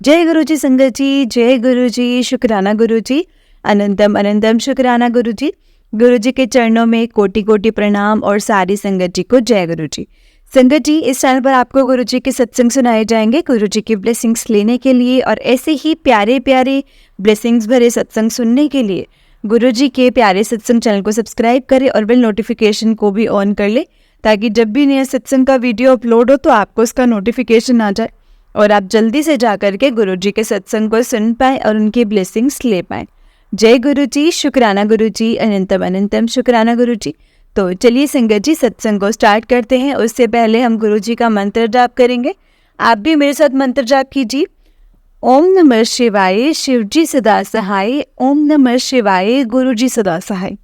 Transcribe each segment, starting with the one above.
जय गुरु जी संगत जी, जय गुरु जी, शुक्राना गुरु जी, अनंतम अनंतम शुक्राना गुरु जी। गुरु जी के चरणों में कोटि कोटि प्रणाम और सारी संगत जी को जय गुरु जी। संगत जी, इस चैनल पर आपको गुरु जी के सत्संग सुनाए जाएंगे गुरु जी की ब्लेसिंग्स लेने के लिए, और ऐसे ही प्यारे प्यारे ब्लेसिंग्स भरे सत्संग सुनने के लिए गुरु जी के प्यारे सत्संग चैनल को सब्सक्राइब करें और बेल नोटिफिकेशन को भी ऑन कर ले, ताकि जब भी नया सत्संग का वीडियो अपलोड हो तो आपको उसका नोटिफिकेशन आ जाए और आप जल्दी से जाकर के गुरु जी के सत्संग को सुन पाएं और उनकी ब्लेसिंग्स ले पाएं। जय गुरु जी, शुक्राना गुरु जी, अनंतम अनंतम शुक्राना गुरु जी। तो चलिए संगत जी, सत्संग को स्टार्ट करते हैं। उससे पहले हम गुरु जी का मंत्र जाप करेंगे। आप भी मेरे साथ मंत्र जाप कीजिए। ओम नमः शिवाय, शिव जी सदा सहाय। ओम नमः शिवाय, गुरु जी सदा सहाय।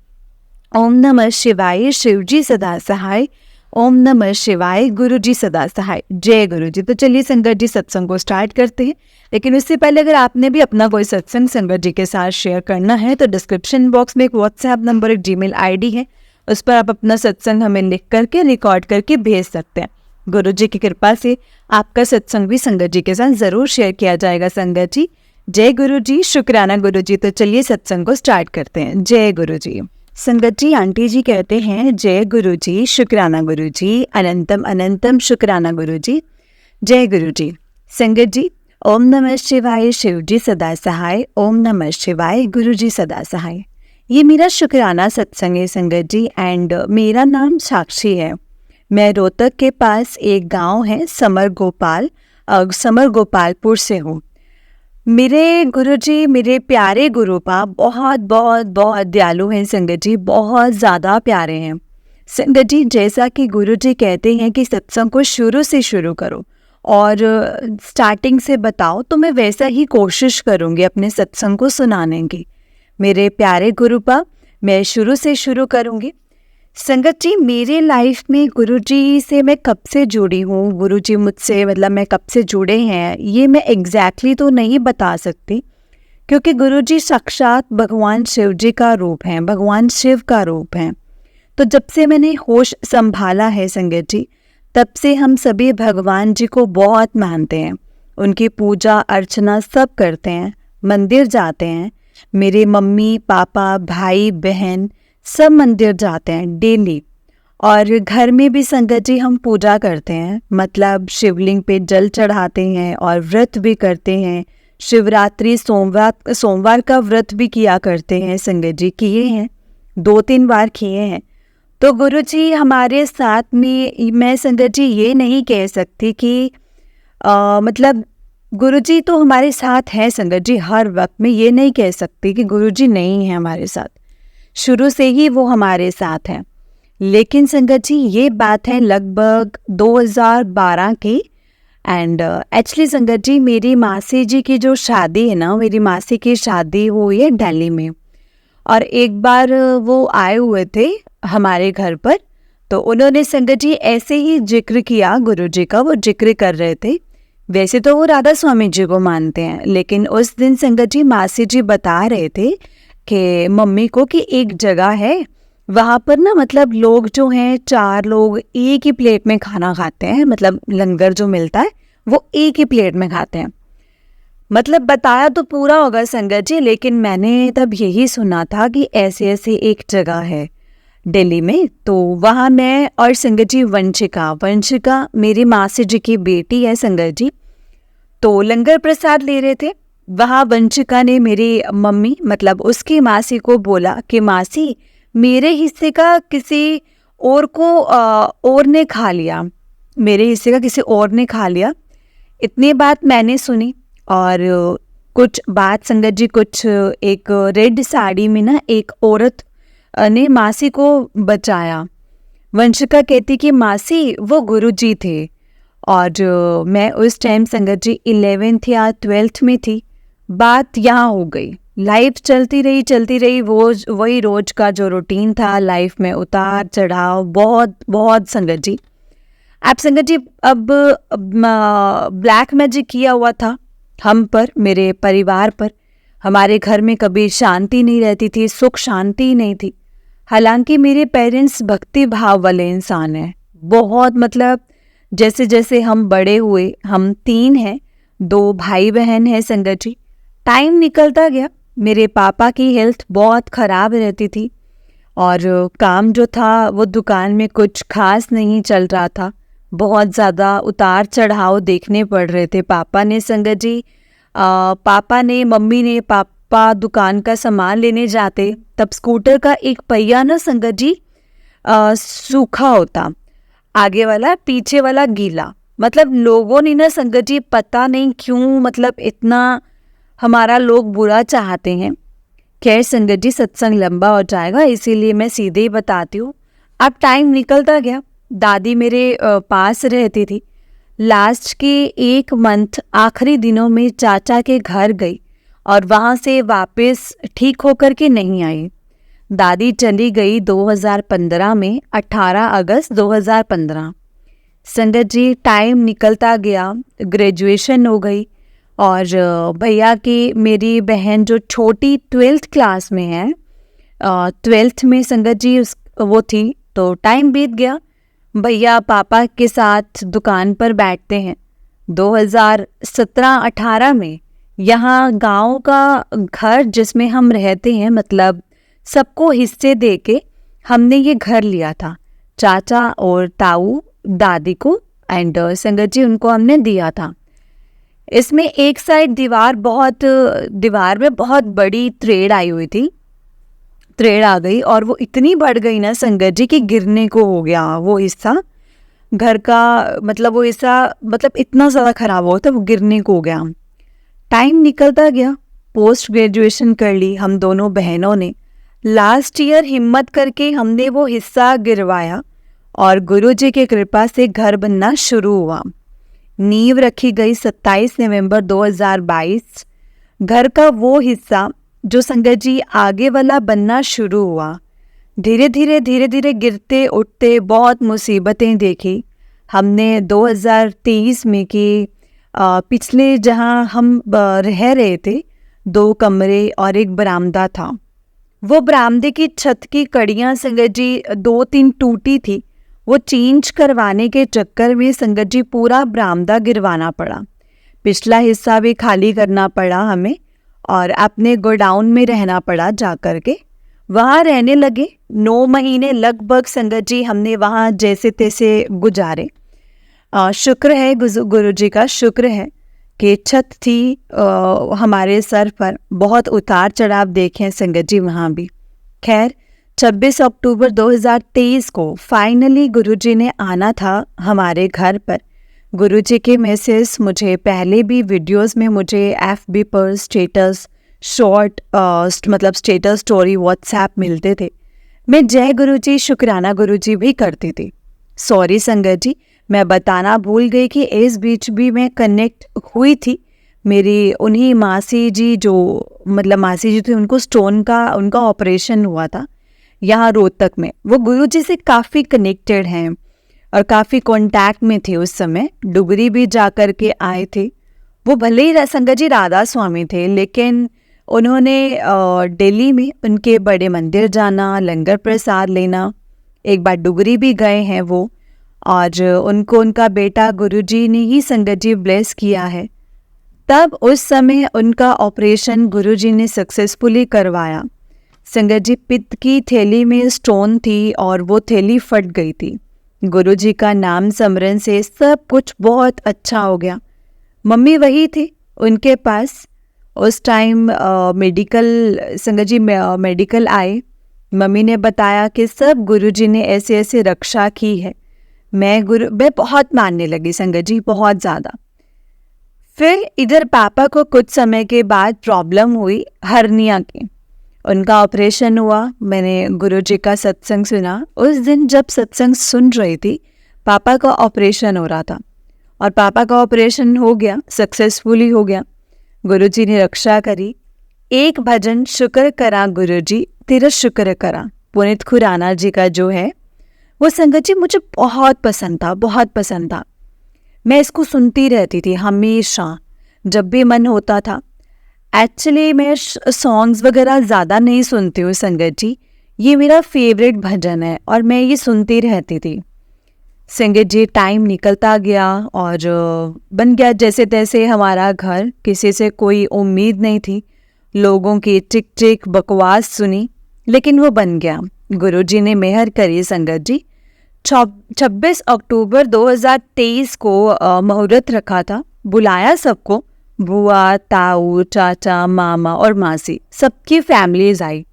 ओम नमः शिवाय, शिव जी सदा सहाय। ओम नमः शिवाय, गुरु जी सदा सहाय। जय गुरु जी। तो चलिए संगत जी, सत्संग को स्टार्ट करते हैं। लेकिन उससे पहले अगर आपने भी अपना कोई सत्संग संगत जी के साथ शेयर करना है तो डिस्क्रिप्शन बॉक्स में एक व्हाट्सएप नंबर, एक जीमेल आईडी है, उस पर आप अपना सत्संग हमें लिख करके रिकॉर्ड करके भेज सकते हैं। गुरु जी की कृपा से आपका सत्संग भी संगत जी के साथ जरूर शेयर किया जाएगा। संगत जी, जय गुरु जी, शुक्राना गुरु जी। तो चलिए सत्संग को स्टार्ट करते हैं। जय गुरु जी। संगत जी, आंटी जी कहते हैं जय गुरु जी, शुक्राना गुरु जी, अनंतम अनंतम शुक्राना गुरु जी। जय गुरु जी। संगत जी, ओम नमः शिवाय, शिव जी सदा सहाय। ओम नमः शिवाय, गुरु जी सदा सहाय। ये मेरा शुक्राना सत्संग है संगत जी, एंड मेरा नाम साक्षी है। मैं रोहतक के पास एक गांव है समर गोपालपुर से हूँ। मेरे गुरुजी, मेरे प्यारे गुरुपा बहुत बहुत बहुत दयालु हैं संगत जी, बहुत ज़्यादा प्यारे हैं संगत जी। जैसा कि गुरुजी कहते हैं कि सत्संग को शुरू से शुरू करो और स्टार्टिंग से बताओ, तो मैं वैसा ही कोशिश करूँगी अपने सत्संग को सुनाने की। मेरे प्यारे गुरुपा, मैं शुरू से शुरू करूँगी। संगत जी, मेरे लाइफ में गुरुजी से मैं कब से जुड़ी हूँ, गुरुजी मुझसे मतलब मैं कब से जुड़े हैं, ये मैं एग्जैक्टली तो नहीं बता सकती, क्योंकि गुरुजी साक्षात भगवान शिव जी का रूप हैं, भगवान शिव का रूप हैं। तो जब से मैंने होश संभाला है संगत जी, तब से हम सभी भगवान जी को बहुत मानते हैं, उनकी पूजा अर्चना सब करते हैं, मंदिर जाते हैं। मेरे मम्मी पापा भाई बहन सब मंदिर जाते हैं डेली, और घर में भी संगत जी हम पूजा करते हैं, मतलब शिवलिंग पे जल चढ़ाते हैं और व्रत भी करते हैं। शिवरात्रि सोमवार का व्रत भी किया करते हैं संगत जी, किए हैं 2-3 बार किए हैं। तो गुरु जी हमारे साथ में, मैं संगत जी ये नहीं कह सकती कि मतलब गुरु जी तो हमारे साथ हैं संगत जी हर वक्त में, ये नहीं कह सकती कि गुरु जी नहीं है हमारे साथ, शुरू से ही वो हमारे साथ हैं। लेकिन संगत जी ये बात है लगभग 2012 की, एंड एक्चुअली संगत जी मेरी मासी जी की जो शादी है ना, मेरी मासी की शादी हुई है दिल्ली में, और एक बार वो आए हुए थे हमारे घर पर। तो उन्होंने संगत जी ऐसे ही जिक्र किया गुरु जी का, वो जिक्र कर रहे थे। वैसे तो वो राधा स्वामी जी को मानते हैं, लेकिन उस दिन संगत जी मासी जी बता रहे थे कि मम्मी को कि एक जगह है वहाँ पर ना, मतलब लोग जो हैं 4 लोग एक ही प्लेट में खाना खाते हैं, मतलब लंगर जो मिलता है वो एक ही प्लेट में खाते हैं। मतलब बताया तो पूरा होगा संगत जी, लेकिन मैंने तब यही सुना था कि ऐसे ऐसे एक जगह है दिल्ली में। तो वहाँ मैं और संगत जी वंशिका मेरी मासी जी की बेटी है संगत जी, तो लंगर प्रसाद ले रहे थे। वहाँ वंशिका ने मेरी मम्मी मतलब उसकी मासी को बोला कि मासी, मेरे हिस्से का किसी और को और ने खा लिया, मेरे हिस्से का किसी और ने खा लिया। इतनी बात मैंने सुनी, और कुछ बात संगत जी, कुछ एक रेड साड़ी में ना एक औरत ने मासी को बचाया। वंशिका कहती कि मासी वो गुरुजी थे, और मैं उस टाइम संगत जी 11th या 12th में थी। बात यहाँ हो गई, लाइफ चलती रही, वही रोज का जो रूटीन था लाइफ में, उतार चढ़ाव बहुत बहुत संगत जी। आप संगत जी, अब ब्लैक मैजिक किया हुआ था हम पर, मेरे परिवार पर। हमारे घर में कभी शांति नहीं रहती थी, सुख शांति नहीं थी। हालांकि मेरे पेरेंट्स भक्ति भाव वाले इंसान हैं बहुत, मतलब जैसे जैसे हम बड़े हुए, हम 3 हैं, 2 भाई बहन हैं संगत जी। टाइम निकलता गया। मेरे पापा की हेल्थ बहुत ख़राब रहती थी और काम जो था वो दुकान में कुछ खास नहीं चल रहा था। बहुत ज़्यादा उतार चढ़ाव देखने पड़ रहे थे। पापा ने संगत जी मम्मी ने पापा दुकान का सामान लेने जाते, तब स्कूटर का एक पहिया ना संगत जी सूखा होता, आगे वाला पीछे वाला गीला। मतलब लोगों ने ना संगत जी पता नहीं क्यों मतलब इतना हमारा लोग बुरा चाहते हैं। खैर संगत जी सत्संग लंबा हो जाएगा इसीलिए मैं सीधे ही बताती हूँ। अब टाइम निकलता गया। दादी मेरे पास रहती थी। लास्ट के 1 मंथ आखिरी दिनों में चाचा के घर गई और वहाँ से वापस ठीक होकर के नहीं आई। दादी चली गई 2015 में, 18 अगस्त 2015। संगत जी टाइम निकलता गया, ग्रेजुएशन हो गई और भैया की मेरी बहन जो छोटी 12th क्लास में है, 12th में संगत जी वो थी, तो टाइम बीत गया। भैया पापा के साथ दुकान पर बैठते हैं। 2017-18 में यहाँ गांव का घर जिसमें हम रहते हैं, मतलब सबको हिस्से दे के हमने ये घर लिया था। चाचा और ताऊ दादी को एंड संगत जी उनको हमने दिया था। इसमें एक साइड दीवार में बहुत बड़ी त्रेड़ आई हुई थी। त्रेड़ आ गई और वो इतनी बढ़ गई ना संगत जी कि गिरने को हो गया वो हिस्सा घर का। मतलब वो हिस्सा मतलब इतना ज़्यादा ख़राब हुआ था, वो गिरने को हो गया। टाइम निकलता गया। पोस्ट ग्रेजुएशन कर ली हम दोनों बहनों ने। लास्ट ईयर हिम्मत करके हमने वो हिस्सा गिरवाया और गुरुजी की कृपा से घर बनना शुरू हुआ। नींव रखी गई 27 नवंबर 2022। घर का वो हिस्सा जो संगत जी आगे वाला बनना शुरू हुआ। धीरे धीरे गिरते उठते बहुत मुसीबतें देखी हमने 2023 में कि पिछले जहाँ हम रह रहे थे 2 कमरे और एक बरामदा था। वो बरामदे की छत की कड़ियाँ संगत जी 2-3 टूटी थी। वो चेंज करवाने के चक्कर में संगत जी पूरा बरामदा गिरवाना पड़ा। पिछला हिस्सा भी खाली करना पड़ा हमें और अपने गोडाउन में रहना पड़ा जा कर के। वहाँ रहने लगे 9 महीने लगभग संगत जी हमने वहाँ जैसे तैसे गुजारे। शुक्र है गुरुजी का शुक्र है कि छत थी हमारे सर पर। बहुत उतार चढ़ाव देखे संगत जी वहाँ भी। खैर 26 अक्टूबर 2023 को फाइनली गुरुजी ने आना था हमारे घर पर। गुरुजी के मैसेज मुझे पहले भी वीडियोस में मुझे FB पर स्टेटस शॉर्ट मतलब स्टेटस स्टोरी व्हाट्सएप मिलते थे। मैं जय गुरुजी शुक्राना गुरुजी भी करती थी। सॉरी संगत जी मैं बताना भूल गई कि इस बीच भी मैं कनेक्ट हुई थी। मेरी उन्हीं मासी जी जो मतलब मासी जी थी, उनको स्टोन का उनका ऑपरेशन हुआ था यहाँ रोहतक में। वो गुरुजी से काफ़ी कनेक्टेड हैं और काफ़ी कांटेक्ट में थे उस समय। डुगरी भी जा कर के आए थे। वो भले ही संगत जी राधा स्वामी थे, लेकिन उन्होंने दिल्ली में उनके बड़े मंदिर जाना, लंगर प्रसाद लेना, एक बार डुगरी भी गए हैं वो। और उनको उनका बेटा गुरुजी ने ही संगत जी ब्लेस किया है। तब उस समय उनका ऑपरेशन गुरुजी ने सक्सेसफुली करवाया। संगत जी पित्त की थैली में स्टोन थी और वो थैली फट गई थी। गुरुजी का नाम स्मरण से सब कुछ बहुत अच्छा हो गया। मम्मी वही थी उनके पास उस टाइम मेडिकल संगत जी मेडिकल आए। मम्मी ने बताया कि सब गुरुजी ने ऐसे ऐसे रक्षा की है। मैं बहुत मानने लगी संगत जी, बहुत ज़्यादा। फिर इधर पापा को कुछ समय के बाद प्रॉब्लम हुई हर्निया की। उनका ऑपरेशन हुआ। मैंने गुरुजी का सत्संग सुना। उस दिन जब सत्संग सुन रही थी पापा का ऑपरेशन हो रहा था और पापा का ऑपरेशन हो गया, सक्सेसफुली हो गया। गुरुजी ने रक्षा करी। एक भजन शुक्र करा गुरुजी तेरा शुक्र करा, पुनीत खुराना जी का जो है वो संगत जी मुझे बहुत पसंद था, बहुत पसंद था। मैं इसको सुनती रहती थी हमेशा जब भी मन होता था। एक्चुअली मैं सॉन्ग्स वगैरह ज़्यादा नहीं सुनती हूँ संगत जी, ये मेरा फेवरेट भजन है और मैं ये सुनती रहती थी। संगत जी टाइम निकलता गया और बन गया जैसे तैसे हमारा घर। किसी से कोई उम्मीद नहीं थी, लोगों की टिक टिक बकवास सुनी, लेकिन वो बन गया। गुरुजी ने मेहर करी संगत जी। 26 अक्टूबर 2023 को मुहूर्त रखा था। बुलाया सबको, बुआ, ताऊ, चाचा, मामा और मासी, सबकी फैमिलीज आई।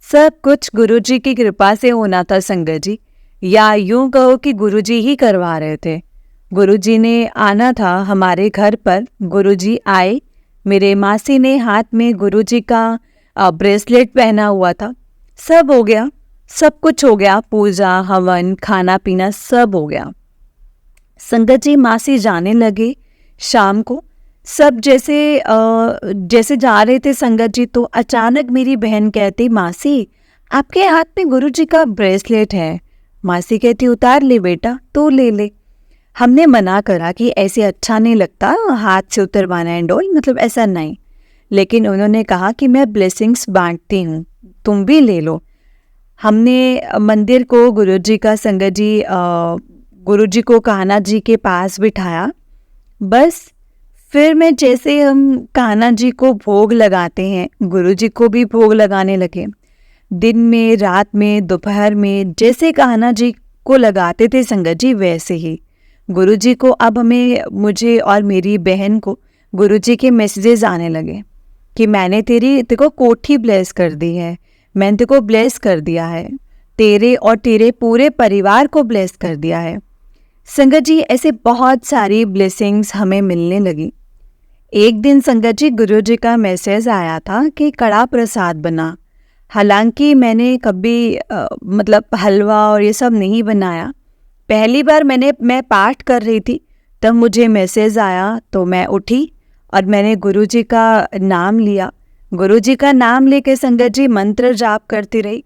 सब कुछ गुरुजी की कृपा से होना था संगत जी, या यूं कहो कि गुरुजी ही करवा रहे थे। गुरुजी ने आना था हमारे घर पर। गुरुजी आए। मेरे मासी ने हाथ में गुरुजी का ब्रेसलेट पहना हुआ था। सब हो गया, सब कुछ हो गया, पूजा, हवन, खाना पीना सब हो गया। संगत जी मासी जाने लगे शाम को। सब जैसे जा रहे थे संगत जी, तो अचानक मेरी बहन कहती, मासी आपके हाथ में गुरुजी का ब्रेसलेट है। मासी कहती, उतार ले बेटा, तू ले ले। हमने मना करा कि ऐसे अच्छा नहीं लगता हाथ से उतरवाना एंड ऑल, मतलब ऐसा नहीं। लेकिन उन्होंने कहा कि मैं ब्लेसिंग्स बांटती हूँ, तुम भी ले लो। हमने मंदिर को गुरुजी का संगत जी गुरुजी को कान्हा जी के पास बिठाया। बस फिर मैं जैसे हम कान्हा जी को भोग लगाते हैं, गुरुजी को भी भोग लगाने लगे। दिन में, रात में, दोपहर में, जैसे कान्हा जी को लगाते थे संगत जी, वैसे ही गुरुजी को अब मुझे और मेरी बहन को गुरुजी के मैसेजेस आने लगे कि मैंने तेरे को कोठी ब्लेस कर दी है, मैंने तेरे को ब्लेस कर दिया है, तेरे और तेरे पूरे परिवार को ब्लेस कर दिया है। संगत जी ऐसे बहुत सारी ब्लेसिंग्स हमें मिलने लगी। एक दिन संगत जी गुरुजी का मैसेज आया था कि कड़ा प्रसाद बना। हालांकि मैंने कभी मतलब हलवा और ये सब नहीं बनाया। पहली बार मैं पाठ कर रही थी, तब मुझे मैसेज आया, तो मैं उठी और मैंने गुरुजी का नाम लिया। गुरुजी का नाम लेके संगत जी मंत्र जाप करती रही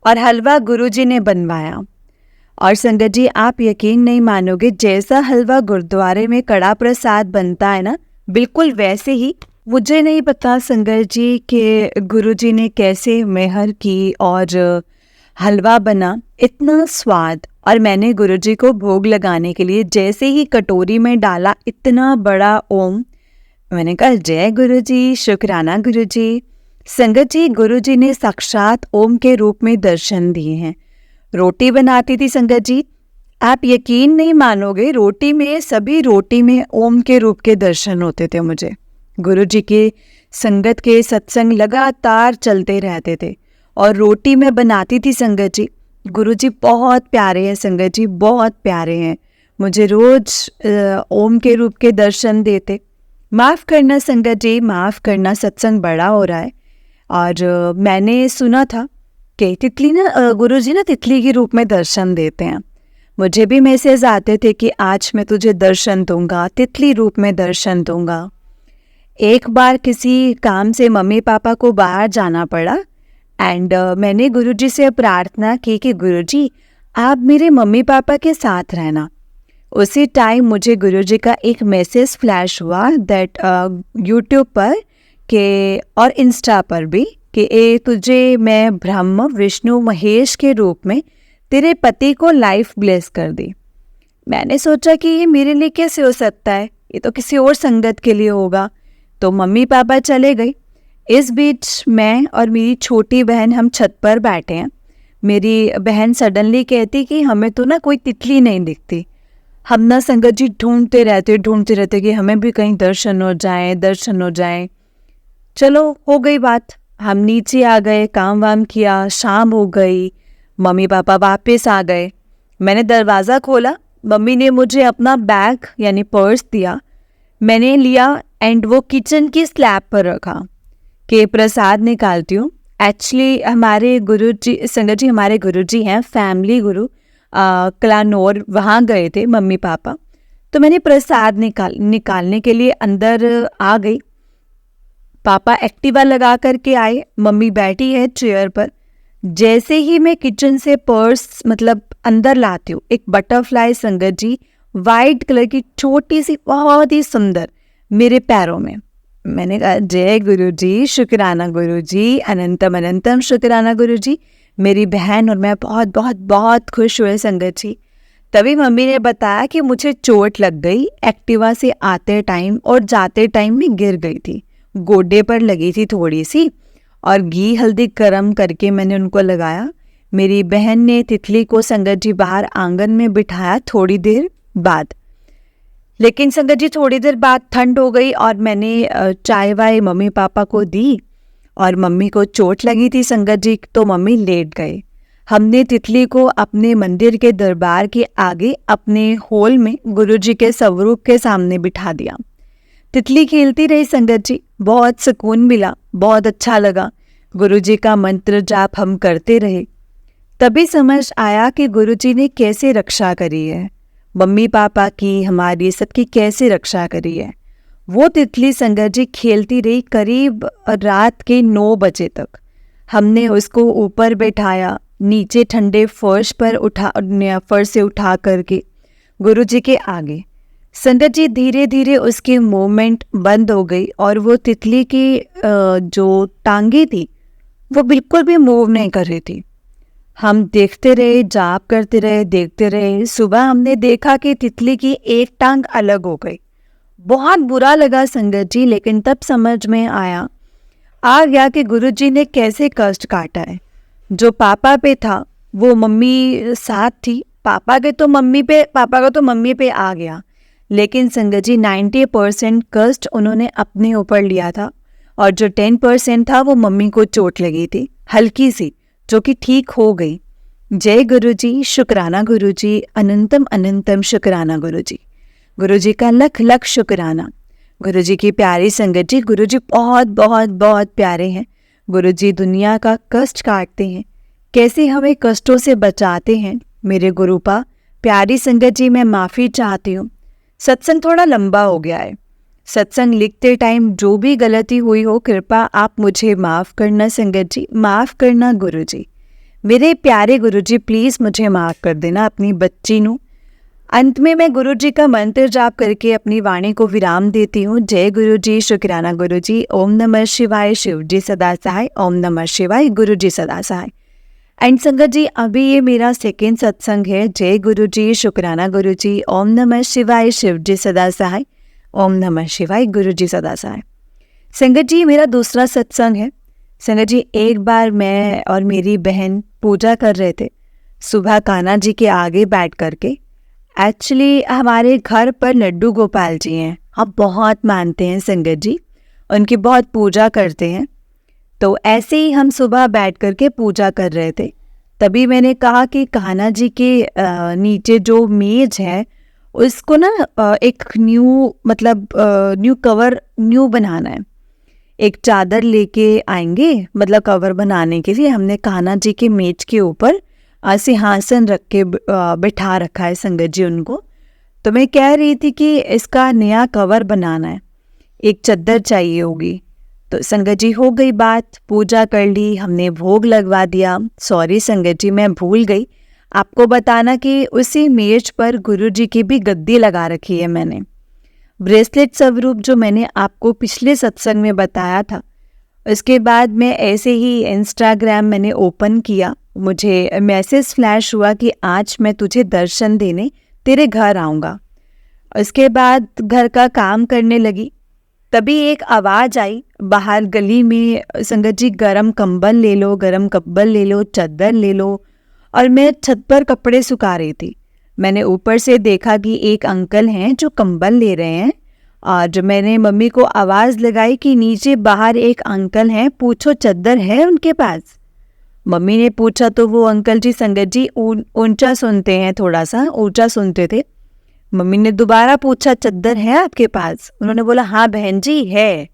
और हलवा गुरुजी ने बनवाया। और संगत जी आप यकीन नहीं मानोगे, जैसा हलवा गुरुद्वारे में कड़ा प्रसाद बनता है ना, बिल्कुल वैसे ही। मुझे नहीं पता संगत जी के गुरुजी ने कैसे मेहर की और हलवा बना, इतना स्वाद। और मैंने गुरुजी को भोग लगाने के लिए जैसे ही कटोरी में डाला, इतना बड़ा ओम, मैंने कहा जय गुरुजी, शुक्राना गुरुजी। संगत जी गुरुजी ने साक्षात ओम के रूप में दर्शन दिए हैं। रोटी बनाती थी संगत जी, आप यकीन नहीं मानोगे, सभी रोटी में ओम के रूप के दर्शन होते थे मुझे। गुरुजी के संगत के सत्संग लगातार चलते रहते थे और रोटी में बनाती थी संगत जी। गुरुजी बहुत प्यारे हैं संगत जी, बहुत प्यारे हैं। मुझे रोज ओम के रूप के दर्शन देते। माफ़ करना संगत जी, माफ़ करना, सत्संग बड़ा हो रहा है। और मैंने सुना था कि गुरुजी ना तितली के रूप में दर्शन देते हैं। मुझे भी मैसेज आते थे कि आज मैं तुझे दर्शन दूंगा, तितली रूप में दर्शन दूंगा। एक बार किसी काम से मम्मी पापा को बाहर जाना पड़ा एंड मैंने गुरुजी से प्रार्थना की कि गुरुजी आप मेरे मम्मी पापा के साथ रहना। उसी टाइम मुझे गुरुजी का एक मैसेज फ्लैश हुआ दैट यूट्यूब पर के और इंस्टा पर भी कि तुझे मैं ब्रह्म विष्णु महेश के रूप में तेरे पति को लाइफ ब्लेस कर दी। मैंने सोचा कि ये मेरे लिए कैसे हो सकता है, ये तो किसी और संगत के लिए होगा। तो मम्मी पापा चले गए। इस बीच मैं और मेरी छोटी बहन हम छत पर बैठे हैं। मेरी बहन सडनली कहती कि हमें तो ना कोई तितली नहीं दिखती। हम ना संगत जी ढूंढते रहते कि हमें भी कहीं दर्शन हो जाए। चलो हो गई बात, हम नीचे आ गए, काम वाम किया, शाम हो गई, मम्मी पापा वापस आ गए। मैंने दरवाज़ा खोला, मम्मी ने मुझे अपना बैग यानी पर्स दिया। मैंने लिया एंड वो किचन की स्लैब पर रखा कि प्रसाद निकालती हूँ। एक्चुअली हमारे गुरुजी संगत जी, हमारे गुरुजी हैं फैमिली गुरु कलानौर, वहाँ गए थे मम्मी पापा। तो मैंने प्रसाद निकालने के लिए अंदर आ गई। पापा एक्टिवा लगा करके आए, मम्मी बैठी है चेयर पर। जैसे ही मैं किचन से पर्स मतलब अंदर लाती हूँ, एक बटरफ्लाई संगत जी वाइट कलर की छोटी सी, बहुत ही सुंदर, मेरे पैरों में। मैंने कहा जय गुरुजी, शुक्राना गुरुजी, अनंतम अनंतम शुक्राना गुरुजी। मेरी बहन और मैं बहुत बहुत बहुत खुश हुए संगत जी। तभी मम्मी ने बताया कि मुझे चोट लग गई, एक्टिवा से आते टाइम और जाते टाइम में गिर गई थी, गोडे पर लगी थी थोड़ी सी, और घी हल्दी गरम करके मैंने उनको लगाया। मेरी बहन ने तितली को संगत जी बाहर आंगन में बिठाया थोड़ी देर बाद। लेकिन संगत जी थोड़ी देर बाद ठंड हो गई और मैंने चाय वाय मम्मी पापा को दी, और मम्मी को चोट लगी थी संगत जी, तो मम्मी लेट गए। हमने तितली को अपने मंदिर के दरबार के आगे अपने हॉल में गुरुजी के स्वरूप के सामने बिठा दिया। तितली खेलती रही संगत जी, बहुत सुकून मिला, बहुत अच्छा लगा। गुरुजी का मंत्र जाप हम करते रहे। तभी समझ आया कि गुरुजी ने कैसे रक्षा करी है, मम्मी पापा की, हमारी सबकी कैसे रक्षा करी है। वो तितली संगत जी खेलती रही करीब रात के 9 बजे तक। हमने उसको ऊपर बैठाया, नीचे ठंडे फर्श से उठा करके गुरुजी के आगे। संगत जी धीरे धीरे उसकी मूवमेंट बंद हो गई और वो तितली की जो टांगे थी वो बिल्कुल भी मूव नहीं कर रही थी। हम देखते रहे, जाप करते रहे, देखते रहे। सुबह हमने देखा कि तितली की एक टांग अलग हो गई। बहुत बुरा लगा संगत जी, लेकिन तब समझ में आ गया कि गुरुजी ने कैसे कष्ट काटा है। जो पापा पे था वो मम्मी साथ थी, पापा का तो मम्मी पे आ गया, लेकिन संगत जी 90% कष्ट उन्होंने अपने ऊपर लिया था, और जो 10% था वो मम्मी को चोट लगी थी हल्की सी, जो कि ठीक हो गई। जय गुरुजी, शुक्राना गुरुजी, अनंतम अनंतम शुक्राना गुरुजी। गुरुजी का लख लख शुक्राना। गुरुजी की प्यारी संगत जी, गुरुजी बहुत बहुत बहुत प्यारे हैं। गुरुजी दुनिया का कष्ट काटते हैं, कैसे हमें कष्टों से बचाते हैं। मेरे गुरुपा प्यारी संगत जी, मैं माफ़ी चाहती हूँ, सत्संग थोड़ा लंबा हो गया है। सत्संग लिखते टाइम जो भी गलती हुई हो, कृपा आप मुझे माफ़ करना संगत जी, माफ़ करना गुरुजी। मेरे प्यारे गुरुजी, प्लीज़ मुझे माफ़ कर देना अपनी बच्ची नू। अंत में मैं गुरुजी का मंत्र जाप करके अपनी वाणी को विराम देती हूँ। जय गुरुजी, शुक्राना गुरुजी, ओम नमः शिवाय, शिव जी सदा सहाय, ओम नमः शिवाय, गुरुजी सदा सहाय। एंड संगत जी, अभी ये मेरा सेकेंड सत्संग है। जय गुरुजी, शुक्राना गुरुजी, ओम नमः शिवाय, शिव जी सदा सहाय, ओम नमः शिवाय, गुरुजी सदा सहाय। संगत जी, मेरा दूसरा सत्संग है। संगत जी, एक बार मैं और मेरी बहन पूजा कर रहे थे सुबह कान्हा जी के आगे बैठ करके। एक्चुअली हमारे घर पर लड्डू गोपाल जी हैं, हम बहुत मानते हैं संगत जी, उनकी बहुत पूजा करते हैं। तो ऐसे ही हम सुबह बैठ करके पूजा कर रहे थे। तभी मैंने कहा कि कान्हा जी के नीचे जो मेज है उसको ना एक न्यू कवर बनाना है। एक चादर लेके आएंगे, मतलब कवर बनाने के लिए। हमने कान्हा जी के मेज के ऊपर सिंहासन रख के बिठा रखा है संगत जी उनको। तो मैं कह रही थी कि इसका नया कवर बनाना है, एक चद्दर चाहिए होगी। तो संगत जी हो गई बात, पूजा कर ली, हमने भोग लगवा दिया। सॉरी संगत जी, मैं भूल गई आपको बताना कि उसी मेज पर गुरुजी की भी गद्दी लगा रखी है मैंने। ब्रेसलेट स्वरूप जो मैंने आपको पिछले सत्संग में बताया था, उसके बाद मैं ऐसे ही इंस्टाग्राम मैंने ओपन किया, मुझे मैसेज फ्लैश हुआ कि आज मैं तुझे दर्शन देने तेरे घर आऊँगा। उसके बाद घर का काम करने लगी, तभी एक आवाज़ आई बाहर गली में, संगत जी गरम कंबल ले लो, गरम कंबल ले लो, चादर ले लो। और मैं छत पर कपड़े सुखा रही थी। मैंने ऊपर से देखा कि एक अंकल हैं जो कंबल ले रहे हैं, और जब मैंने मम्मी को आवाज़ लगाई कि नीचे बाहर एक अंकल हैं, पूछो चादर है उनके पास। मम्मी ने पूछा तो वो अंकल जी संगत जी ऊंचा सुनते हैं, थोड़ा सा ऊंचा सुनते थे। मम्मी ने दोबारा पूछा चादर है आपके पास? उन्होंने बोला हाँ बहन जी है।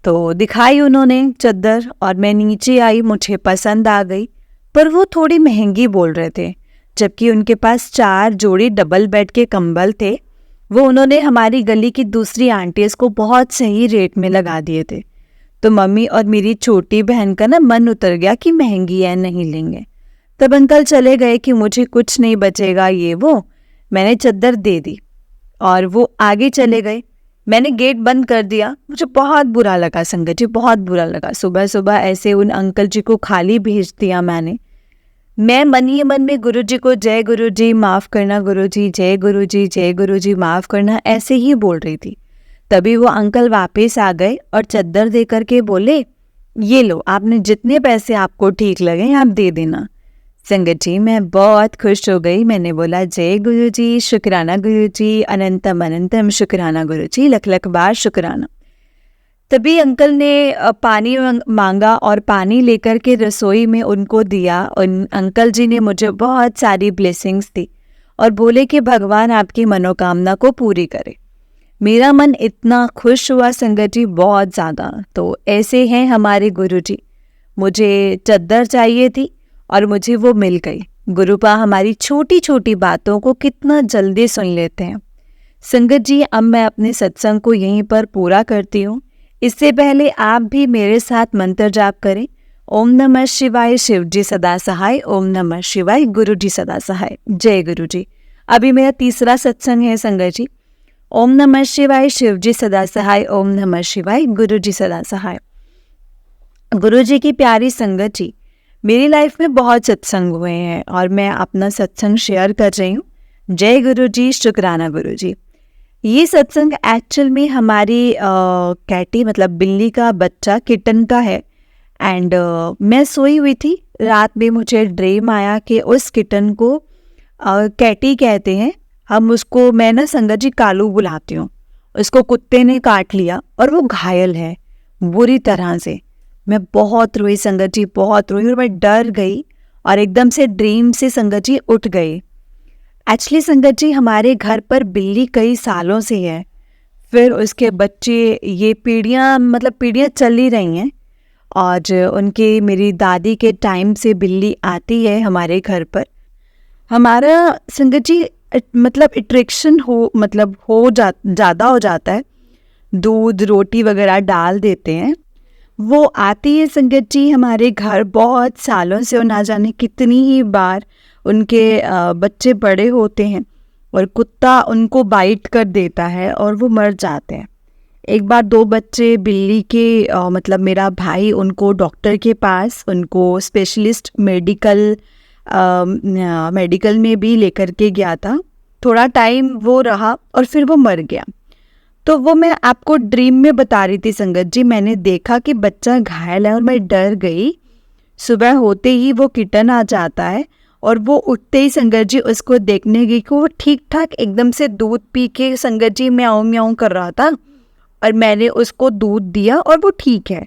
तो दिखाई उन्होंने चादर, और मैं नीचे आई, मुझे पसंद आ गई, पर वो थोड़ी महंगी बोल रहे थे। जबकि उनके पास 4 जोड़ी डबल बेड के कंबल थे, वो उन्होंने हमारी गली की दूसरी आंटीज़ को बहुत सही रेट में लगा दिए थे। तो मम्मी और मेरी छोटी बहन का ना मन उतर गया कि महंगी है, नहीं लेंगे। तब अंकल चले गए कि मुझे कुछ नहीं बचेगा, ये वो। मैंने चादर दे दी और वो आगे चले गए। मैंने गेट बंद कर दिया। मुझे बहुत बुरा लगा संगत जी, बहुत बुरा लगा। सुबह सुबह ऐसे उन अंकल जी को खाली भेज दिया मैंने। मैं मन ही मन में गुरुजी को जय गुरुजी माफ़ करना, गुरुजी जय गुरुजी, जय गुरुजी माफ़ करना, ऐसे ही बोल रही थी। तभी वो अंकल वापस आ गए और चद्दर दे करके बोले, ये लो, आपने जितने पैसे आपको ठीक लगे आप दे देना। संगत जी, मैं बहुत खुश हो गई। मैंने बोला, जय गुरुजी, शुक्राना गुरुजी, अनंतम अनंतम शुक्राना गुरुजी, लख लख बार शुक्राना। तभी अंकल ने पानी मांगा और पानी लेकर के रसोई में उनको दिया। उन अंकल जी ने मुझे बहुत सारी ब्लेसिंग्स दी और बोले कि भगवान आपकी मनोकामना को पूरी करे। मेरा मन इतना खुश हुआ संगत जी, बहुत ज़्यादा। तो ऐसे हैं हमारे गुरुजी। मुझे चद्दर चाहिए थी और मुझे वो मिल गई। गुरुपा हमारी छोटी छोटी बातों को कितना जल्दी सुन लेते हैं। संगत जी, अब मैं अपने सत्संग को यहीं पर पूरा करती हूँ। इससे पहले आप भी मेरे साथ मंत्र जाप करें। ओम नमः शिवाय, शिव जी सदा सहाय। ओम नमः शिवाय, गुरु जी सदा सहाय। जय गुरु जी। अभी मेरा तीसरा सत्संग है संगत जी। ओम नमः शिवाय, शिव जी सदा सहाय। ओम नमः शिवाय, गुरु जी सदा सहाय। गुरु जी की प्यारी संगत जी, मेरी लाइफ में बहुत सत्संग हुए हैं और मैं अपना सत्संग शेयर कर रही हूँ। जय गुरु जी, शुक्राना गुरु जी। ये सत्संग एक्चुअल में हमारी कैटी मतलब बिल्ली का बच्चा किटन का है। एंड मैं सोई हुई थी, रात में मुझे ड्रीम आया कि उस किटन को कैटी कहते हैं हम उसको। मैं ना संगत जी कालू बुलाती हूँ। उसको कुत्ते ने काट लिया और वो घायल है बुरी तरह से। मैं बहुत रोई संगत जी, बहुत रोई और मैं डर गई और एकदम से ड्रीम से संगत जी उठ गई। एक्चुअली संगत जी, हमारे घर पर बिल्ली कई सालों से है। फिर उसके बच्चे, ये पीढ़ियाँ चल ही रही हैं। और उनके मेरी दादी के टाइम से बिल्ली आती है हमारे घर पर। हमारा संगत जी अट्रैक्शन ज़्यादा हो जाता है। दूध रोटी वगैरह डाल देते हैं, वो आती है संगत जी हमारे घर बहुत सालों से। और ना जाने कितनी ही बार उनके बच्चे बड़े होते हैं और कुत्ता उनको बाइट कर देता है और वो मर जाते हैं। एक बार 2 बच्चे बिल्ली के मेरा भाई उनको डॉक्टर के पास, उनको स्पेशलिस्ट मेडिकल में भी लेकर के गया था। थोड़ा टाइम वो रहा और फिर वो मर गया। तो वो मैं आपको ड्रीम में बता रही थी संगत जी। मैंने देखा कि बच्चा घायल है और मैं डर गई। सुबह होते ही वो किटन आ जाता है और वो उठते ही संगत जी उसको देखने गई कि वो ठीक ठाक एकदम से दूध पी के संगत जी म्याऊं म्याऊं कर रहा था। और मैंने उसको दूध दिया और वो ठीक है,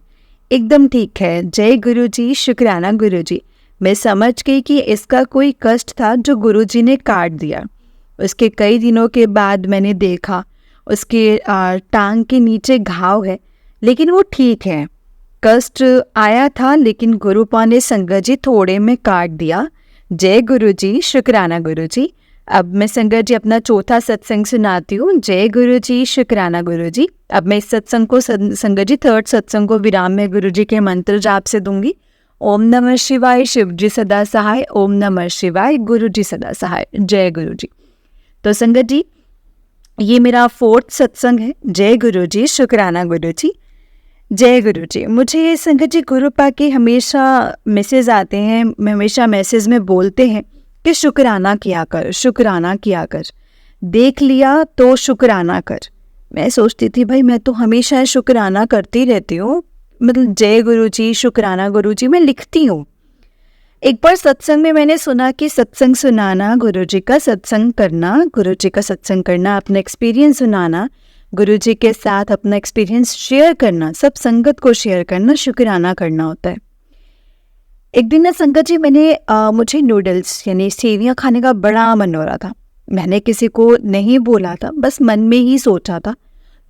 एकदम ठीक है। जय गुरु जी, शुक्राना गुरु जी। मैं समझ गई कि इसका कोई कष्ट था जो गुरु जी ने काट दिया। उसके कई दिनों के बाद मैंने देखा उसके टांग के नीचे घाव है, लेकिन वो ठीक है। कष्ट आया था लेकिन गुरुपा ने संगत जी थोड़े में काट दिया। जय गुरु जी, शुक्राना गुरु जी। अब मैं संगत जी अपना चौथा सत्संग सुनाती हूँ। जय गुरु जी, शुक्राना गुरु जी। अब मैं इस सत्संग को संगत जी थर्ड सत्संग को विराम में गुरु जी के मंत्र जाप से दूंगी। ओम नमः शिवाय, शिव जी सदा सहाय। ओम नमः शिवाय, गुरु जी सदा सहाय। जय गुरु जी। तो संगत जी, ये मेरा 4th सत्संग है। जय गुरु जी, शुक्राना गुरु जी। जय गुरु जी। मुझे संगत जी गुरुपा के हमेशा मैसेज आते हैं, हमेशा मैसेज में बोलते हैं कि शुक्राना किया कर, शुक्राना किया कर, देख लिया तो शुक्राना कर। मैं सोचती थी भाई मैं तो हमेशा शुक्राना करती रहती हूँ, जय गुरु जी, शुक्राना गुरु जी मैं लिखती हूँ। एक बार सत्संग में मैंने सुना कि सत्संग सुनाना, गुरु जी का सत्संग करना, गुरु जी का सत्संग करना, अपना एक्सपीरियंस सुनाना, गुरु जी के साथ अपना एक्सपीरियंस शेयर करना, सब संगत को शेयर करना, शुक्राना करना होता है। एक दिन ना संगत जी मुझे नूडल्स यानी सेवियाँ खाने का बड़ा मन हो रहा था। मैंने किसी को नहीं बोला था, बस मन में ही सोचा था।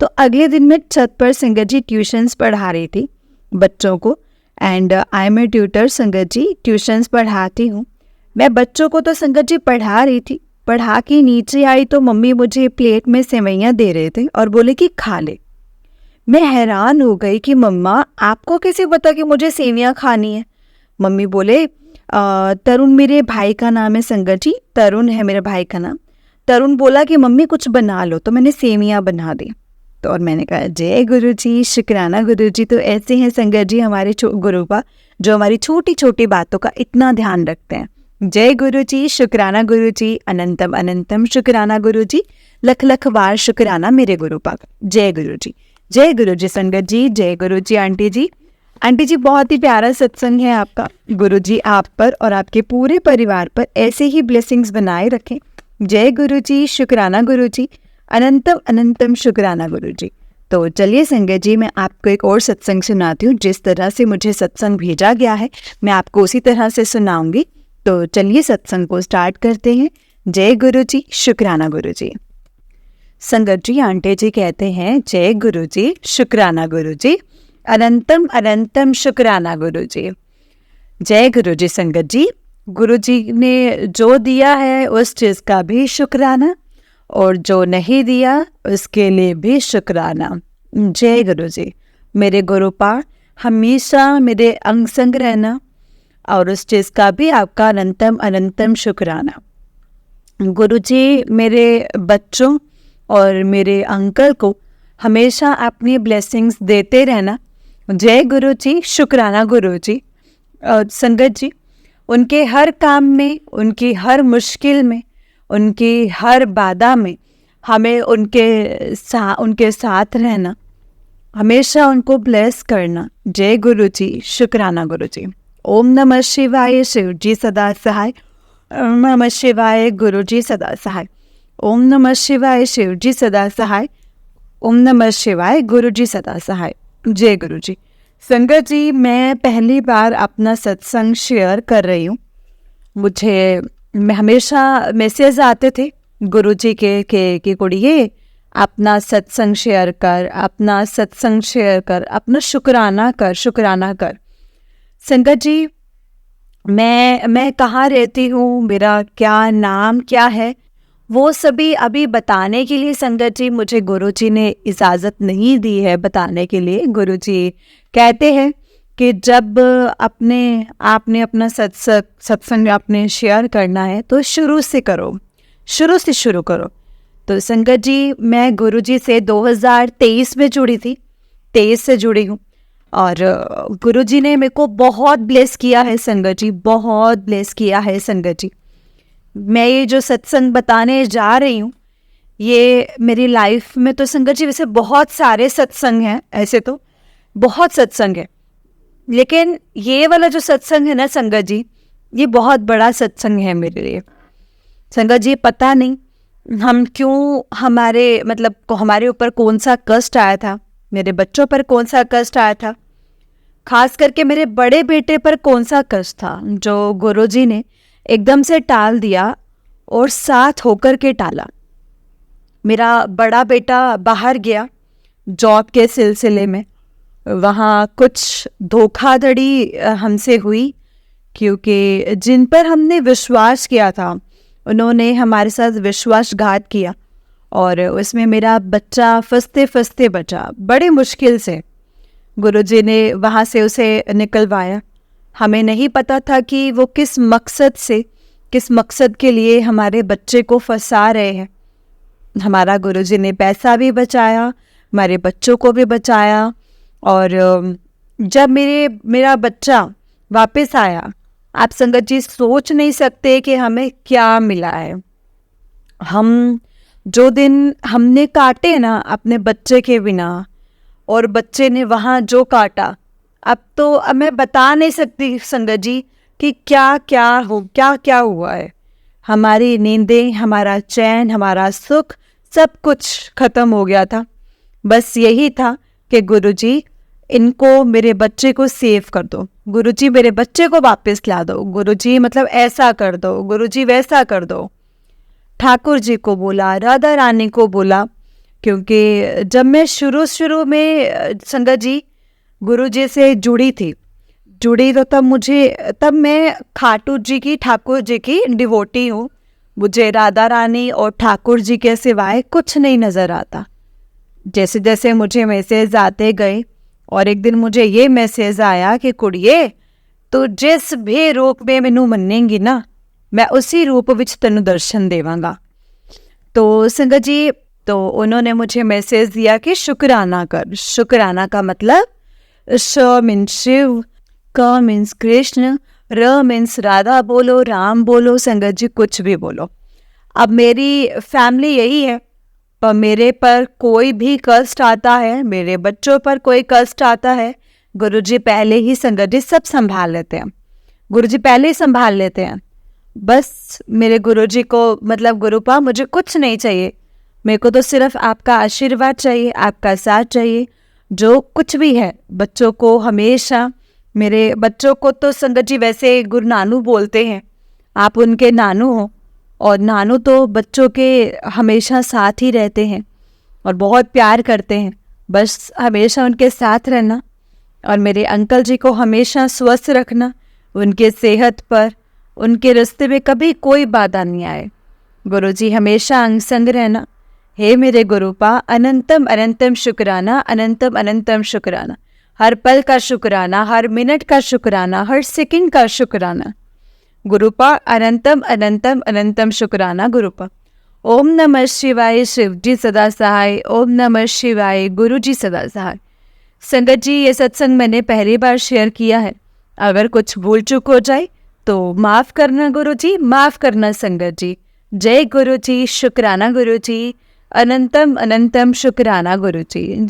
तो अगले दिन मैं छत पर संगत जी ट्यूशन्स पढ़ा रही थी बच्चों को। And I am a tutor Sangat ji, tuitions पढ़ाती हूँ मैं बच्चों को। तो संगत जी पढ़ा रही थी, पढ़ा के नीचे आई तो मम्मी मुझे प्लेट में सेवैयाँ दे रहे थे और बोले कि खा ले। मैं हैरान हो गई कि मम्मा आपको कैसे पता कि मुझे सेवैयाँ खानी है। मम्मी बोले तरुण मेरे भाई का नाम है संगत जी, तरुण है मेरे भाई का नाम। तरुण बोला कि मम्मी कुछ बना लो, तो मैंने सेवैयाँ बना दी। तो और मैंने कहा जय गुरु जी, शुक्राना गुरु जी। तो ऐसे हैं संगत जी हमारे गुरुपा, जो हमारी छोटी छोटी बातों का इतना ध्यान रखते हैं। जय गुरु जी, शुक्राना गुरु जी, अनंतम अनंतम शुक्राना गुरु जी, लख लख बार शुक्राना मेरे गुरु पाक। जय गुरु जी, जय गुरु जी संगत जी, जय गुरु जी आंटी जी। आंटी जी बहुत ही प्यारा सत्संग है आपका। गुरु जी आप पर और आपके पूरे परिवार पर ऐसे ही ब्लेसिंग्स बनाए रखें। जय गुरु जी, शुक्राना गुरु जी, अनंतम अनंतम शुक्राना गुरु जी। तो चलिए संगत जी, मैं आपको एक और सत्संग सुनाती हूँ। जिस तरह से मुझे सत्संग भेजा गया है मैं आपको उसी तरह से सुनाऊंगी। तो चलिए सत्संग को स्टार्ट करते हैं। जय गुरु जी, शुक्राना गुरु जी। संगत जी आंटे जी कहते हैं, जय गुरु जी, शुक्राना गुरु जी, अनंतम अनंतम शुक्राना गुरु जी। जय गुरु जी संगत जी, गुरु जी ने जो दिया है उस चीज़ का भी शुक्राना, और जो नहीं दिया उसके लिए भी शुक्राना। जय गुरु जी, मेरे गुरु पाक हमेशा मेरे अंग संग रहना, और उस चीज़ का भी आपका अनंतम अनंतम शुक्राना। गुरु जी मेरे बच्चों और मेरे अंकल को हमेशा अपनी ब्लेसिंग्स देते रहना। जय गुरु जी, शुक्राना गुरु जी। संगत जी, उनके हर काम में, उनकी हर मुश्किल में, उनकी हर बाधा में हमें उनके साथ रहना, हमेशा उनको ब्लेस करना। जय गुरु जी, शुक्राना गुरु जी। ओम नमः शिवाय, शिव जी सदा सहाय। ओम नमः शिवाय, गुरु जी सदा सहाय। ओम नमः शिवाय, शिव जी सदा सहाय। ओम नमः शिवाय, गुरु जी सदा सहाय। जय गुरु जी। संगत जी, मैं पहली बार अपना सत्संग शेयर कर रही हूँ। मैं हमेशा मैसेज आते थे गुरु जी के कुड़िए अपना सत्संग शेयर कर, अपना सत्संग शेयर कर, अपना शुक्राना कर, शुक्राना कर। संगत जी, मैं कहाँ रहती हूँ, मेरा क्या नाम क्या है, वो सभी अभी बताने के लिए संगत जी मुझे गुरुजी ने इजाज़त नहीं दी है बताने के लिए। गुरुजी कहते हैं कि जब आपने अपना सत्संग आपने शेयर करना है तो शुरू से करो, शुरू से शुरू करो। तो संगत जी, मैं गुरुजी से 2023 में जुड़ी थी, 23 से जुड़ी हूँ, और गुरुजी ने मेरे को बहुत ब्लेस किया है संगत जी, बहुत ब्लेस किया है संगत जी। मैं ये जो सत्संग बताने जा रही हूँ, ये मेरी लाइफ में तो संगत जी वैसे बहुत सारे सत्संग हैं, ऐसे तो बहुत सत्संग है, लेकिन ये वाला जो सत्संग है ना संगत जी, ये बहुत बड़ा सत्संग है मेरे लिए। संगत जी, पता नहीं हम क्यों, हमारे ऊपर कौन सा कष्ट आया था, मेरे बच्चों पर कौन सा कष्ट आया था, खास करके मेरे बड़े बेटे पर कौन सा कष्ट था जो गुरुजी ने एकदम से टाल दिया और साथ होकर के टाला। मेरा बड़ा बेटा बाहर गया जॉब के सिलसिले में, वहाँ कुछ धोखाधड़ी हमसे हुई, क्योंकि जिन पर हमने विश्वास किया था उन्होंने हमारे साथ विश्वासघात किया, और उसमें मेरा बच्चा फंसते फंसते बचा बड़े मुश्किल से। गुरुजी ने वहाँ से उसे निकलवाया। हमें नहीं पता था कि वो किस मकसद के लिए हमारे बच्चे को फंसा रहे हैं। हमारा गुरुजी ने पैसा भी बचाया, हमारे बच्चों को भी बचाया, और जब मेरा बच्चा वापस आया, आप संगत जी सोच नहीं सकते कि हमें क्या मिला है। हम जो दिन हमने काटे ना अपने बच्चे के बिना, और बच्चे ने वहाँ जो काटा, अब मैं बता नहीं सकती संगत जी कि क्या हुआ है। हमारी नींदें, हमारा चैन, हमारा सुख, सब कुछ खत्म हो गया था। बस यही था कि गुरुजी इनको, मेरे बच्चे को सेव कर दो, गुरुजी मेरे बच्चे को वापस ला दो, गुरुजी ऐसा कर दो, गुरुजी वैसा कर दो। ठाकुर जी को बोला, राधा रानी को बोला, क्योंकि जब मैं शुरू में संगत जी गुरुजी से जुड़ी तो तब मैं ठाकुर जी की डिवोटी हूँ। मुझे राधा रानी और ठाकुर जी के सिवाय कुछ नहीं नज़र आता। जैसे जैसे मुझे मैसेज आते गए, और एक दिन मुझे ये मैसेज आया कि कुड़िए, तू जिस भी रूप में मैनू मन्नेंगी ना, मैं उसी रूप विच तेनू दर्शन देवांगा। तो संगत जी, तो उन्होंने मुझे मैसेज दिया कि शुक्राना कर। शुक्राना का मतलब श मीन्स शिव, क मीन्स कृष्ण, र मीन्स राधा बोलो, राम बोलो, संगत जी कुछ भी बोलो। अब मेरी फैमिली यही है, पर मेरे पर कोई भी कष्ट आता है, मेरे बच्चों पर कोई कष्ट आता है, गुरुजी पहले ही संगत जी सब संभाल लेते हैं। गुरुजी पहले ही संभाल लेते हैं। बस मेरे गुरुजी को मतलब गुरुपा मुझे कुछ नहीं चाहिए, मेरे को तो सिर्फ आपका आशीर्वाद चाहिए, आपका साथ चाहिए। जो कुछ भी है बच्चों को हमेशा, मेरे बच्चों को तो संगत जी वैसे गुरु नानू बोलते हैं, आप उनके नानू हो, और नानू तो बच्चों के हमेशा साथ ही रहते हैं और बहुत प्यार करते हैं। बस हमेशा उनके साथ रहना और मेरे अंकल जी को हमेशा स्वस्थ रखना, उनके सेहत पर, उनके रास्ते में कभी कोई बाधा नहीं आए। गुरुजी हमेशा अंग संग रहना। हे मेरे गुरुपा, अनंतम अनंतम शुक्राना, अनंतम अनंतम शुक्राना, हर पल का शुक्राना, हर मिनट का शुक्राना, हर सेकंड का शुक्राना गुरुपा, अनंतम अनंतम अनंतम शुक्राना गुरुपा। ओम नमः शिवाय, शिव जी सदा सहाय। ओम नमः शिवाय, गुरु जी सदा सहाय। संगत जी ये सत्संग मैंने पहली बार शेयर किया है, अगर कुछ भूल चूक हो जाए तो माफ़ करना गुरु जी, माफ़ करना संगत जी। जय गुरु जी, शुक्राना गुरु जी, अनंतम अनंतम शुक्राना गुरु जी।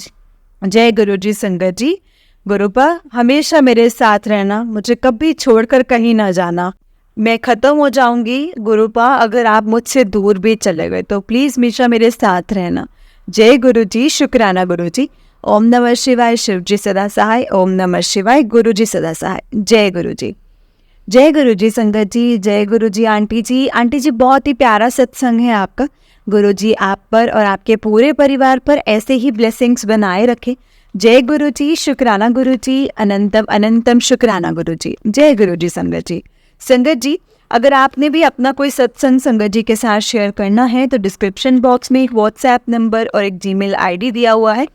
जय गुरु जी संगत जी। गुरुपा हमेशा मेरे साथ रहना, मुझे कभी छोड़कर कहीं ना जाना। मैं ख़त्म हो जाऊंगी गुरुपा अगर आप मुझसे दूर भी चले गए, तो प्लीज़ हमेशा मेरे साथ रहना। जय गुरु जी, शुक्राना गुरु जी। ओम नमः शिवाय, शिव जी सदा सहाय। ओम नमः शिवाय, गुरु जी सदा सहाय। जय गुरु जी। जय गुरु जी संगत जी। जय गुरु जी आंटी जी। आंटी जी बहुत ही प्यारा सत्संग है आपका। गुरु जी आप पर और आपके पूरे परिवार पर ऐसे ही ब्लेसिंग्स बनाए रखे। जय गुरु जी, शुक्राना गुरु जी, अनंतम अनंतम शुक्राना गुरु जी। जय गुरु जी संगत जी। संगत जी अगर आपने भी अपना कोई सत्संग संगत जी के साथ शेयर करना है तो डिस्क्रिप्शन बॉक्स में एक व्हाट्सएप नंबर और एक जीमेल आईडी दिया हुआ है,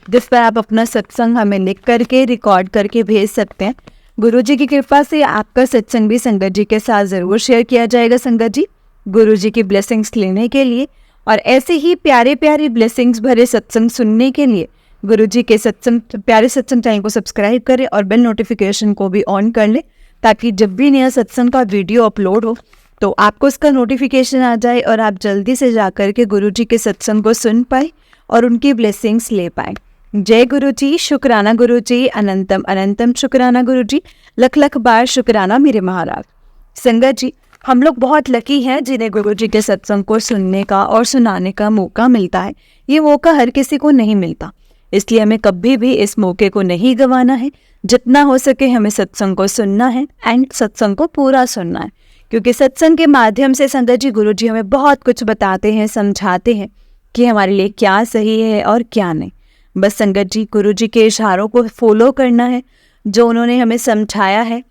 जिस पर आप अपना सत्संग हमें लिख करके रिकॉर्ड करके भेज सकते हैं। गुरु जी की कृपा से आपका सत्संग भी संगत जी के साथ ज़रूर शेयर किया जाएगा संगत जी, गुरु जी की ब्लेसिंग्स लेने के लिए। और ऐसे ही प्यारे प्यारे ब्लेसिंग्स भरे सत्संग सुनने के लिए गुरु जी के सत्संग प्यारे सत्संग चैनल को सब्सक्राइब करें और बेल नोटिफिकेशन को भी ऑन कर लें, ताकि जब भी नया सत्संग का वीडियो अपलोड हो तो आपको उसका नोटिफिकेशन आ जाए और आप जल्दी से जा कर के गुरु जी के सत्संग को सुन पाए और उनकी ब्लेसिंग्स ले पाए। जय गुरु जी, शुक्राना गुरु जी, अनंतम अनंतम शुक्राना गुरु जी, लख लख बार शुक्राना मेरे महाराज। संगत जी हम लोग बहुत लकी हैं जिन्हें गुरु जी के सत्संग को सुनने का और सुनाने का मौका मिलता है। ये मौका हर किसी को नहीं मिलता, इसलिए हमें कभी भी इस मौके को नहीं गंवाना है। जितना हो सके हमें सत्संग को सुनना है एंड सत्संग को पूरा सुनना है, क्योंकि सत्संग के माध्यम से संगत जी गुरु जी हमें बहुत कुछ बताते हैं, समझाते हैं कि हमारे लिए क्या सही है और क्या नहीं। बस संगत जी गुरु जी के इशारों को फॉलो करना है, जो उन्होंने हमें समझाया है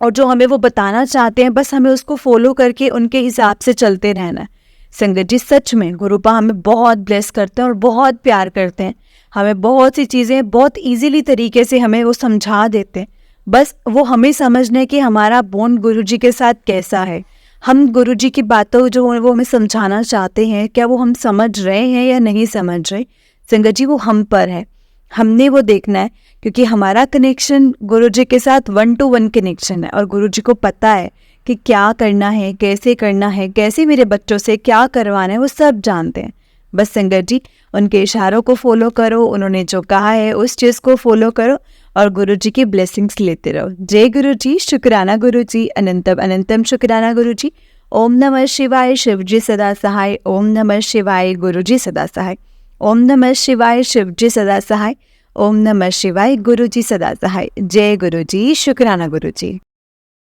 और जो हमें वो बताना चाहते हैं, बस हमें उसको फॉलो करके उनके हिसाब से चलते रहना है। संगत जी सच में गुरुपा हमें बहुत ब्लेस करते हैं और बहुत प्यार करते हैं। हमें बहुत सी चीज़ें बहुत इजीली तरीके से हमें वो समझा देते हैं। बस वो हमें समझने कि हमारा बॉन्ड गुरु जी के साथ कैसा है, हम गुरु जी की बातों जो वो हमें समझाना चाहते हैं क्या वो हम समझ रहे हैं या नहीं समझ रहे। संगत जी वो हम पर है, हमने वो देखना है, क्योंकि हमारा कनेक्शन गुरु जी के साथ 1 to 1 कनेक्शन है और गुरु जी को पता है कि क्या करना है, कैसे करना है, कैसे मेरे बच्चों से क्या करवाना है, वो सब जानते हैं। बस संगत जी उनके इशारों को फॉलो करो, उन्होंने जो कहा है उस चीज़ को फॉलो करो और गुरु जी की ब्लेसिंग्स लेते रहो। जय गुरु जी, शुक्राना गुरु जी, अनंतम अनंतम शुक्राना गुरु जी। ओम नमः शिवाय, शिव जी सदा सहाय। ओम नमः शिवाय, गुरु जी सदा सहाय। ओम नमः शिवाय, शिव जी सदा सहाय। ओम नमः शिवाय, गुरु जी सदा सहाय। जय गुरु जी, शुक्राना गुरु जी।